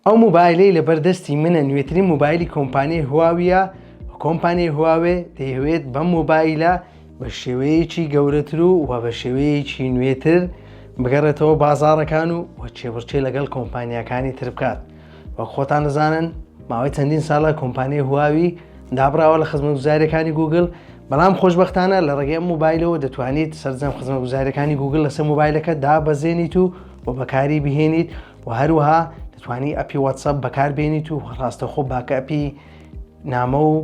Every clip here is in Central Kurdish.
ئەو مۆبایلەی لەبەردەستی منە نوێترین مۆبایلی کۆمپانیای هواویە. کۆمپانیای هواوێ دەیەوێت بەم مۆبایلە بە شێوەیەکی گەورەتر و بە شێوەیەکی نوێتر بگەڕێتەوە بازاڕەکان و چێبڕچێ لەگەڵ کۆمپانیاکانی تر بکات. وە خۆتان دەزانن ماوەی چەندین ساڵە کۆمپانیای هواوی دابراوە لە خزمەتگوزاریەکانی گوگل، بەڵام خۆشبەختانە لە ڕێگەی مۆبایلەوە دەتوانیت سەرجەم خزمەتگوزاریەکانی گوگل لەسەر مۆبایلەکە دابەزێنیت و بەکاری بهێنیت و هەروەها دەتوانی ئەپی واتسەپ بەکاربێنیت و ڕاستەخۆ باکە ئەپی نامە و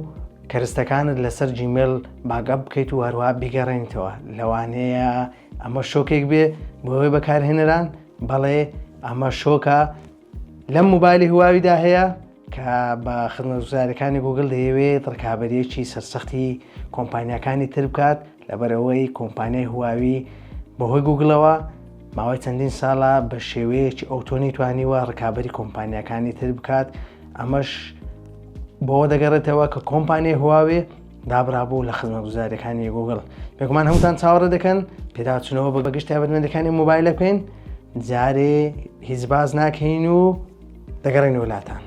کەرستەکانت لەسەر جیمێل باگەپ بکەیت و هەروەها بیگەڕێنیتەوە. لەوانەیە ئەمە شۆکێک بێ بۆەوەی بەکارهێنەران، بەڵێ ئەمە شۆکە لەم مۆبایلی هواویدا هەیە کە بە خزمەتگوزاریەکانی گوگل دەیەوێت ڕکابەرێکی سەرسەختی کۆمپانیاکانی تر بکات، لەبەرەوەی کۆمپانیای هواوی بەهۆی گوگلەوە ماوەی چەندین ساڵە بە شێوەیەکی ئۆتۆنی توانیوە ڕکابەری کۆمپانیاکانی تر بکات. ئەمەش بۆ دەگەڕێتەوە کە کۆمپانیای هواوێ دابرابوو لە خزمەتگوزاریەکانی گوگل. بێگومان هەمووتان چاوەڕێ دەکەن پێداچوونەوە بە گشت تایبەتمەندەکانی مۆبایلە بکەین، جارێ هیچ باز ناکەین و دەگەڕێنەوە وڵاتان.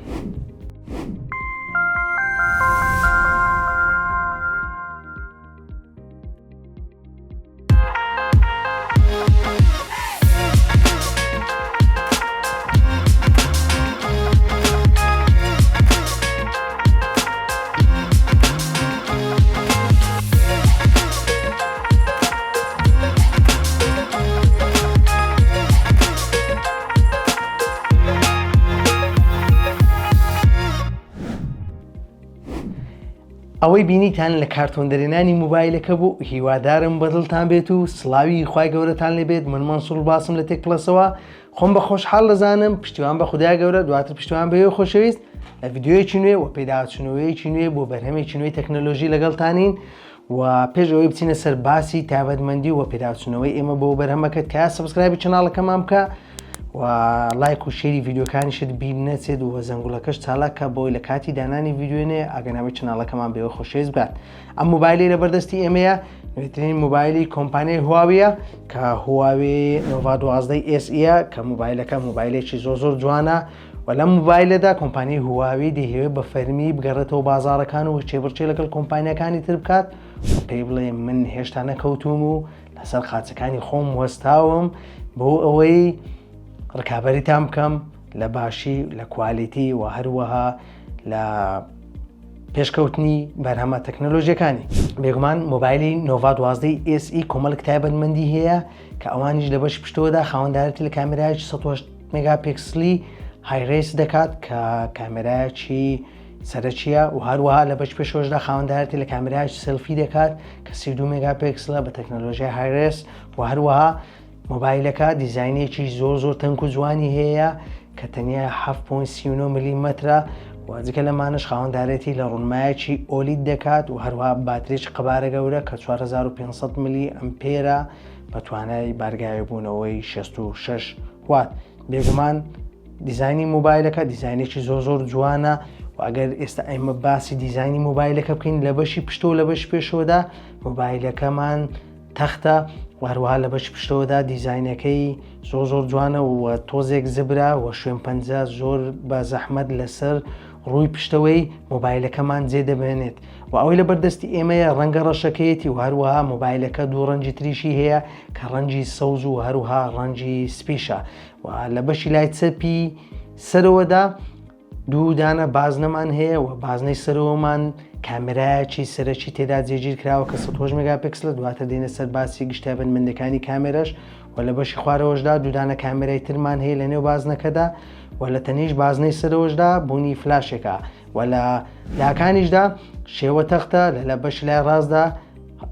ئەوەی بینیتان لە کارتۆندەرێنانی مۆبایلەکە بوو، هیوادارم بەدڵتان بێت و سڵاوی خوای گەورەتان لێبێت. من مەنسوور باسم لە تێک پلەسەوە خۆم بە خۆشحاڵ دەزانم. پشتیوان بە خودای گەورە، دواتر پشتیوان بەوێ خۆشەویست لە ڤیدیۆیەکی نوێ و پێداچوونەوەیەکی نوێ بۆ بەرهەمێکی نوێی تەکنۆلۆژی لەگەڵتانین و پێش ئەوەی بچینە سەر باسی تایبەتمەندی و پێداچوونەوەی ئێمە بۆ بەرهەمەکەت کە سەبسکرایبی چەناڵەکەمان بکە و لایک و شێری ڤیدیۆکانیشت بیر نەچێت و زەنگوڵەکەش چالاکە بۆی لە کاتی دانانی ڤیدیۆنێ ئاگەناوی چەناڵەکەمان بێەوە خۆشەویست بات. ئەم مۆبایلی لەبەردەستی ئێمەیە نوێترین مۆبایلی کۆمپانیای هواویە کە هواوی نۆڤا 12 SE کە مۆبایلێکی زۆر جوانە و لەم مۆبایلەدا کۆمپانیای هواوی دەیەوێت بە فەرمی بگەڕێتەوە بازاڕەکان و چێبڕچێ لەگەڵ کۆمپانیاکانی تر بکات. پێی بڵێ من هێشتا نەکەوتوم و لەسەر خاچەکانی خۆم وەستاوم بۆ ئەوەی ڕکابەریتان بکەم لە باشی، لە کوالیتی و هەروەها لە پێشکەوتنی بەرهەمە تەکنۆلۆژیەکانی. بێگومان مۆبایلی نۆڤا 12 SE کۆمەڵک تایبەتمەندی هەیە کە ئەوانیش لە بەشی پشتەوەدا خاوەندارەتی لە کامێرایەکی 108 مێگاپیکسلی هایڕێس دەکات کە کامێرایەکی سەرەکیە و هەروەها لە بەش پێشەوەشدا خاوەندارەتی لە کامێرایەکی سێلفی دەکات کە 32 مێگاپیکسلە بە تەکنۆلۆژیای هایڕێس و هەروەها مۆبایلەکە دیزاینێکی زۆر تەنک و جوانی هەیە کە تەنیا 7.39 میلیمەترە و جگە لەمانش خاوەندارەتی لە ڕوونمایەکی ئۆلید دەکات و هەروەها باتریێکی قەبارە گەورە کە 4500 میلی ئەمپێرە بە توانای بارگایبوونەوەی 66 وات. بێگومان دیزایانی مۆبایلەکە دیزاینێکی زۆر جوانە و ئەگەر ئێستا ئێمە باسی دیزایانی مۆبایلەکە بکەین لە بەشی پشتەوە لە بەش پێشەوەدا مۆبایلەکەمان تەختە و هەروەها لە بەش پشتەوەدا دیزاینەکەی زۆر جوانە و تۆزێک زبرا و شوێن پەنجە زۆر بە زەحمەت لەسەر ڕووی پشتەوەی مۆبایلەکەمان جێ دەبێنێت و ئەوەی لە بەردەستی ئێمەیە ڕەنگە ڕەشەکەیەتی و هەروەها مۆبایلەکە دوو ڕەنجی تریشی هەیە کە ڕەنجی سەوز و هەروەها ڕەنجی سپیشە و لە بەشی لای چەپی سەرەوەدا دوو دانە بازنەمان هەیە و بازنەی سەرەوەمان کامێرایەکی سەرەکی تێدا جێگیر کراوە کە 108 مێگاپیکسلە. دواتر دێنە سەر باسی گشت تایبەتمەندەکانی کامێرەش و لە بەشی خوارەوەشدا دوودانە کامێرای ترمان هەیە لە نێو بازنەکەدا و لە تەنیش بازنەی سەرەوەشدا بوونی فلاشێکە و لە لاکانیشدا شێوە تەختە لە بەش لای ڕاستدا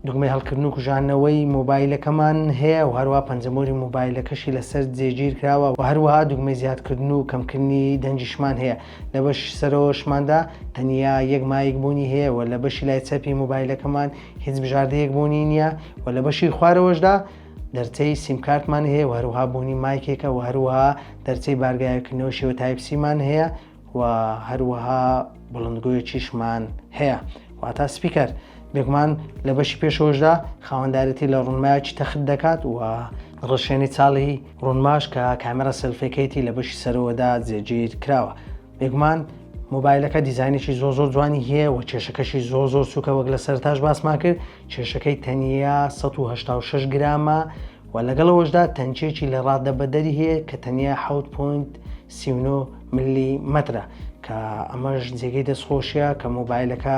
دوگمەی هەڵکردن و کوژانەوەی مۆبایلەکەمان هەیە و هەروەها پەنجەمۆری مۆبایلەکەشی لەسەر جێگیر کراوە و هەروەها دوگمەی زیادکردن و کەمکردنی دەنجیشمان هەیە. لە بەش سەرەوەشماندا تەنیا یەک مایک بوونی هەیە و لە بەشی لای چەپی مۆبایلەکەمان هیچ بژاردەیەک بوونی نییە و لە بەشی خوارەوەشدا دەرچەی سیمکارتمان هەیە و هەروەها بوونی مایکێکە و هەروەها دەرچەی بارگایکردنەوە شێوە تایپسیمان هەیە و هەروەها بڵندگۆیەکیشمان هەیە واتە سپیکەر. بێگومان لە بەشی پێشەوەشدا خاوەندارەتی لە ڕوونمایەکی تەخت دەکات و ڕەشێنی چاڵی ڕوونماش کە کامێرە سەلفەکەیەتی لە بەشی سەرەوەدا جێگیر کراوە. بێگومان مۆبایلەکە دیزاینێکی زۆر جوانی هەیە و کێشەکەشی زۆر سووکە وەک لە سەرتاش باسمان کرد. کێشەکەی تەنیا 186 گرامە و لەگەڵەوەشدا تەنچێکی لە ڕادەبەدەری هەیە کە تەنیا 7.39 میلیمەترە کە ئەمەش جێگەی دەستخۆشیە کە مۆبایلەکە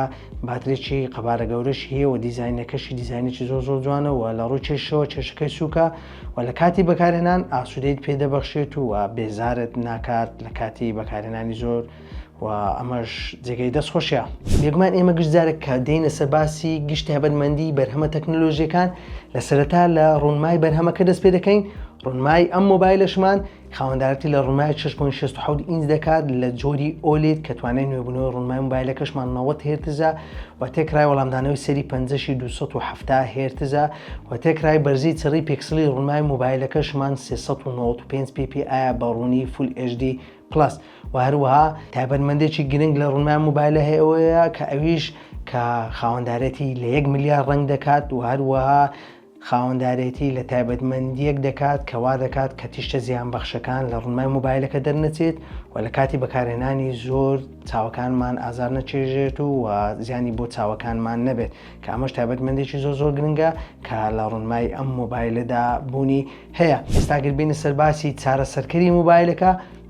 باترێکی قەبارە گەورەشی هەیە و دیزاینەکەشی دیزاینێکی زۆر جوانە و لە ڕووی کێشەوە کێشەکەی سووکە و لە کاتی بەکارهێنان ئاسوودەیت پێدەبەخشێت و بێزارت ناکات لە کاتی بەکارهێنانی زۆر و ئەمەش جێگەی دەستخۆشیە. بێگومان ئێمە گشتجارێک کە دێنە سەر باسی گشتی هەبەرمەندی بەرهەمە تەکنۆلۆژیەکان لە سەرەتا لە ڕوونمای بەرهەمەکە دەست پێ دەکەین. ڕوونمای ئەم مۆبایلەشمان خاوەندارەتی لە ڕوونمای 6.67 ئینچ دەکات لە جۆری ئۆلێد کە توانای نوێبوونەوەی ڕوونمای مۆبایلەکەشمان 90 هێرتزە و تێکرای وەڵامدانەوەی سەری 270 هێرتزە و تێکرای بەرزی چڕی پێکسلی ڕوونمای مۆبایلەکەشمان 395 ppi بە ڕوونی فول HD پلس و هەروەها تایبەتمەندێکی گرنگ لە ڕوونمای مۆبایلە هەیەەوەیە کە ئەویش کە خاوەندارەتی لە 1 ملیار ڕنگ دەکات و هەروەها خاوەندارێتی لە تایبەتمەندیەک دەکات کەوا دەکات کە تیشتە زیان بەخشەکان لە ڕوونمای مۆبایلەکە دەرنەچێت و لە کاتی بەکارهێنانی زۆر چاوەکانمان ئازار نەچێژێت و زیانی بۆ چاوەکانمان نەبێت کە ئەمەش تایبەتمەندێکی زۆر گرنگە کە لە ڕوونمای ئەم مۆبایلەدا بوونی هەیە. ئێستا گربینە سەرباسی چارەسەرکەری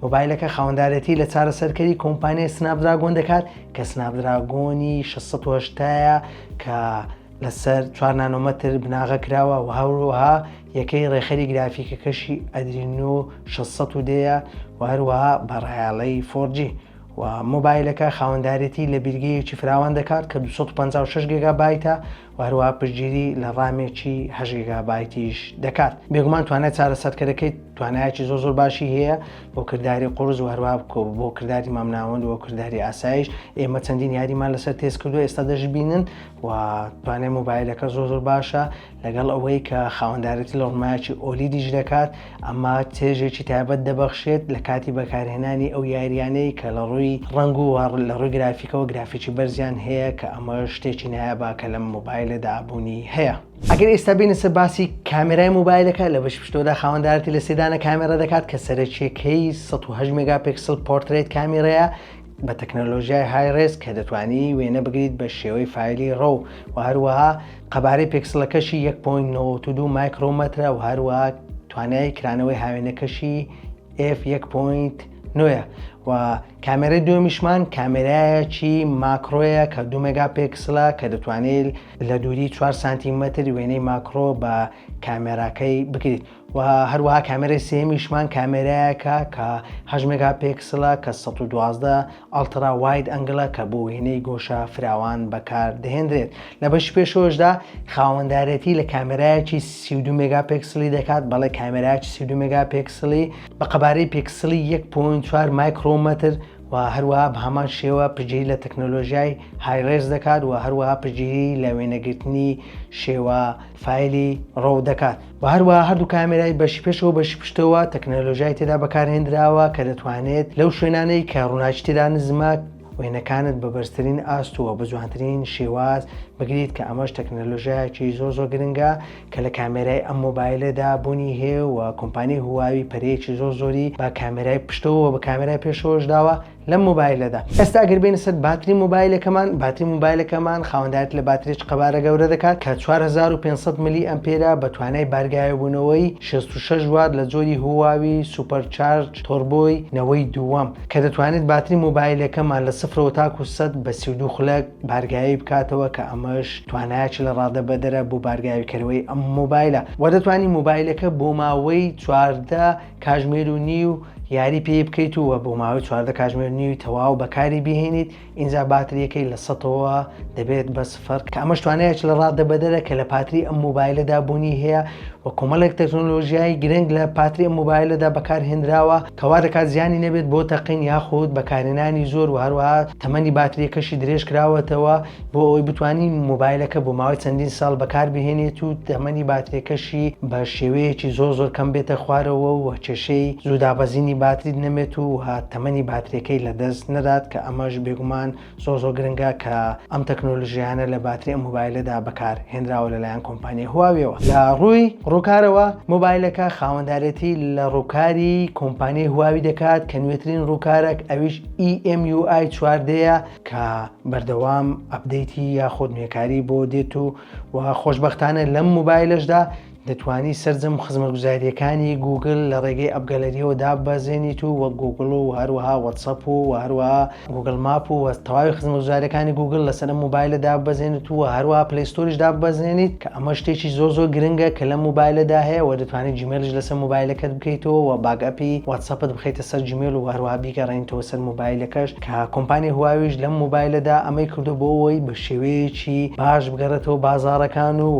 مۆبایلەکە خاوەندارەتی لە چارەسەرکەری کۆمپانیای سنابدراگۆن دەکات کە سنابدراگۆنی 680 کە لەسەر 4 نانۆمەتر بناغە کراوە و هەروەها یەکەی ڕێخەری گرافیکەکەشی ئەدرینۆ 600 و هەروەها بەڕایاڵەی 4G و مۆبایلەکە خاوەندارەتی لە بیرگەیەکی فراوان دەکات کە 256 گیگابایتە و هەروەها پشتگیری لە ڕامێکی 8 گیگابایتیش دەکات. بێگومان توانای چارەسەرکەرەکەی توانایەکی زۆر باشی هەیە بۆ کردداری قورس و هەروەها بۆ کردداری مامناوەند و کردداری ئاسایش. ئێمە چەندین یاریمان لەسەر تێست کردو ئێستا دەژبینن و توانای مۆبایلەکە زۆر باشە لەگەڵ ئەوەی کە خاوەندارەتی لە ڕوونمایەکی ئۆلیدیش دەکات. ئەمە چێژێکی تایبەت دەبەخشێت لە کاتی بەکارهێنانی ئەو یاریانەی کە لە ڕووی ڕنگ و لە ڕووی گرافیکەوە گرافیکی بەرزیان هەیە کە ئەمە شتێکی نایابا کە لە مۆبایلەدا بوونی هەیە. ئەگەر ئێستا بینە سەر باسی کامێرای مۆبایلەکە لە بەش پشتۆدا خاوەندارەتی لە سێدانە کامێرە دەکات کە سەرچیەکەی 108 مێگاپیکسل پۆرترێت کامێرەیە بە تەکنۆلۆژیای هایڕێز کە دەتوانی وێنە بگریت بە شێوەی فایلی ڕۆ و هەروەها قەبارەی پێکسلەکەشی 1.92 مایکرۆمەترە و هەروەها توانای کرانەوەی هاوێنەکەشی f1.9 و کامێرەی دووەمیشمان کامێرایەکی ماکرۆیە کە 2 مێگاپیکسلە کە دەتوانێت لە دووری 4 سانتیمەتر وێنەی ماکرۆ بە کامێراکەی بکریت و هەروەها کامێرەی سێمیشمان کامێرایەکە کە 8 مێگاپیکسلە کە 112 ئەڵترا واید ئەنگڵە کە بۆ وێنەی گۆشە فراوان بەکار دەهێنرێت. لە بەش پێشەوەشدا خاوەندارەتی لە کامێرایەکی 32 مێگاپیکسلی دەکات بەڵێ کامێرایەکی 32 مێگاپیکسلی بە قەبارەی پێکسلی 1.4 مایکرۆمەتر و هەروەها بە هەمان شێوە پشتگیری لە تەکنۆلۆژیای هایڕێز دەکات و هەروەها پشتگیری لە وێنەگرتنی شێوە فایلی ڕۆ دەکات و هەروەها هەردوو کامێرای بەشی پێشەوە بەشی پشتەوە تەکنۆلۆژیای تێدا بەکارهێنراوە کە دەتوانێت لەو شوێنانەی کە ڕووناکی تێدا نزمە وێنەکانت بە بەرزترین ئاستووە بە جوانترین شێواز بگریت کە ئەمەش تەکنۆلۆژیایەکی زۆر گرنگە کە لە کامێرای ئەم مۆبایلەدا بوونی هەیە و کۆمپانیای هواوی پەرەیەکی زۆری بە کامێرای پشتەوە بە کامێرای پێشەوەش داوە لەم مۆبایلەدا. ئێستا ئەگەر بینە سەر باتری مۆبایلەکەمان خاوەندارێت لە باترێک قەبارە گەورە دەکات کە 4500 ملی ئەمپێرە بە توانای بارگایبوونەوەی 66 وات لە جۆری هواوی سوپەرچارج تۆربۆی نەوەی دووەم کە دەتوانێت باتری مۆبایلەکەمان لە 0 تا 100 بە 32 خولەک بارگایی بکاتەوە کە ئەمەش توانایەکی لە ڕادەبەدەرە بۆ بارگاویکەرەوەی ئەم مۆبایلە و دەتوانی مۆبایلەکە بۆ ماوەی 14 کاتژمێر و نیو یاری پێ بکەیت و بۆ ماوەی 14 کاتژمێر و نیوی تەواو بەکاری بهێنیت. ئینجا باتریەکەی لە 100ەوە دەبێت بە 0 کە ئەمەش توانایەکی لە ڕادەبەدەرە کە لە پاتری ئەم مۆبایلەدا بوونی هەیە و کۆمەڵێک تەکنۆلۆژیای گرنگ لە پاتری ئەم مۆبایلەدا بەکارهێنراوە کەوا دەکات زیانی نەبێت بۆ تەقین یاخود بەکارهێنانی زۆر و هەروەها تەمەنی باتریەکەشی درێژ کراوەتەوە بۆ ئەوەی بتوانین مۆبایلەکە بۆ ماوەی چەندین ساڵ بەکار بهێنێت و تەمەنی باتریەکەشی بە شێوەیەکی زۆر کەم بێتە خوارەوە و کێشەی زوودابەزینی باتریت نەمێت و تەمەنی باتریەکەی لەدەست نەدات کە ئەمەش بێگومان زۆر گرنگە کە ئەم تەکنۆلۆژیانە لە باتری ئەم مۆبایلەدا بەکار هێنراوە لەلایەن کۆمپانیای هواویەوە. لە ڕووی ڕووکارەوە مۆبایلەکە خاوەندارەتی لە ڕووکاری کۆمپانیای هواوی دەکات کە نوێترین ڕووکارێک ئەویش EMUI 14ەیە کە بەردەوام ئەپدەیتی یاخود نوێکاری بۆ دێت و خۆشبەختانە لەم مۆبایلەشدا دەتوانی سەرجەم خزمەتگوزاریەکانی گوگل لە ڕێگەی ئەپگەلەریەوە دابەزێنیت و وە گوگل و هەروەها وەتسەپ و هەروەها گوگل ماپ و تەواوی خزمەتگوزاریەکانی گوگل لەسەر مۆبایلە دابەزێنیت و هەروەها پلەی ستۆریش دابەزێنیت کە ئەمە شتێکی زۆر گرنگە کە لە مۆبایلەدا هەیە و دەتوانێت جیمێلش لەسەر مۆبایلەکەت بکەیتەوە و باگەپی واتسەپت بخەیتە سەر جیمێل و هەروەها بیگەڕێنیتەوە سەر مۆبایلەکەش کە کۆمپانیای هواویش لەم مۆبایلەدا ئەمەی کردو بۆ ئەوەی بە شێوەیەکی باش بگەڕێتەوە بازاڕەکان و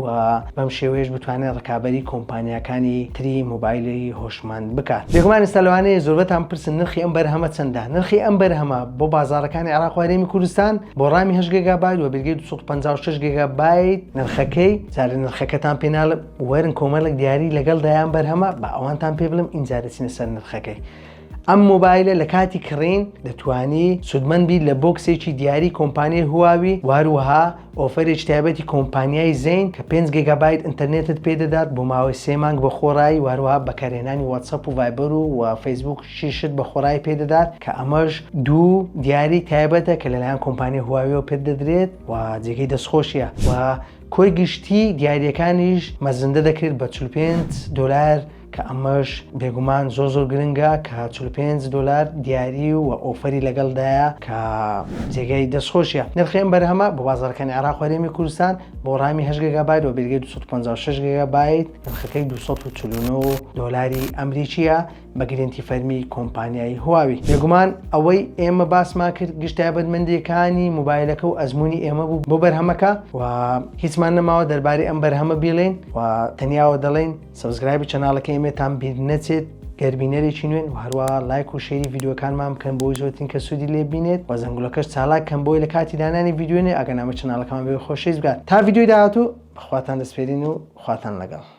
بەم شێوەیەش بتوانێت ڕکابەری کۆمپانیەکانی تری مۆبایلی هۆشمەند بکات. بێگومان ئێستا لەوانەیە زۆربەتان پرسن نرخی ئەم بەرهەمە چەندە؟ نرخی ئەم بەرهەمە بۆ بازاڕەکانی عێراق و هەرێمی کوردستان بۆ ڕامی 8 گیگابایت و بەرگەی 256 گیگابایت نرخەکەی جارە نرخەکەتان پێناڵم وەرن کۆمەڵێک دیاری لەگەڵ دایان بەرهەمە بە ئەوانتان پێ بڵم ئینجا دەچینە سەر نرخەکەی. ئەم مۆبایلە لە کاتی کڕین دەتوانی سودمەند بیت لە بۆکسێکی دیاری کۆمپانیای هواوی واروها ئۆفەرێکی تایبەتی کۆمپانیای زین کە 5 گیگابایت ئینتەرنێتت پێدەدات بۆ ماوەی 3 مانگ بە خۆڕایی واروها بەکارهێنانی واتسەپ و ڤایبەر و فەیسبوک شیشت بە خۆڕایی پێدەدات کە ئەمەش دوو دیاری تایبەتە کە لەلایەن کۆمپانیای هواویەوە پێدەدرێت و جێگەی دەستخۆشیە و کۆی گشتی دیاریەکانیش مەزندە دەکرێت بە $45 کە ئەمەش بێگومان زۆر گرنگە کە $45 دیاری و ئۆفەری لەگەڵدایە کە جێگەی دەستخۆشیە. نرخی ئەم بەرهەمە بۆ بازاڕەکانی عێراق و هەرێمی کوردستان بۆ ڕامی 8 گیگابایت و بەرگەی 256 گیگابایت نرخەکەی $249 ئەمریکیە بە گرنتی فەرمی کۆمپانیای هواوی. بێگومان ئەوەی ئێمە باسمان کرد گشت تایبەتمەندیەکانی مۆبایلەکە و ئەزمموی ئێمە بوو بۆ بەرهەمەکە و هیچمان نەماوە دەربارەی ئەم بەرهەمە بیڵێن و تەنیاوە دەڵێن سەبسکرایبی چەناڵەکە ئێمەتان بیر نەچێت گەربینەرێکی نوێن و هەروە لایک و شێری ڤیدیۆکانمان بکەن بۆی زۆرترین کە سوودی لێ بینێت و زەنگوڵەکەش چالاک کەم بۆی لە کاتی دانانی ڤیدیۆنێ ئەگەر نامە چەناڵەکەمان بێ خۆشەویست بکات. تا ڤیدیۆی داهاتوو بەخواتان دەسپێرین و خواتان لەگەڵ.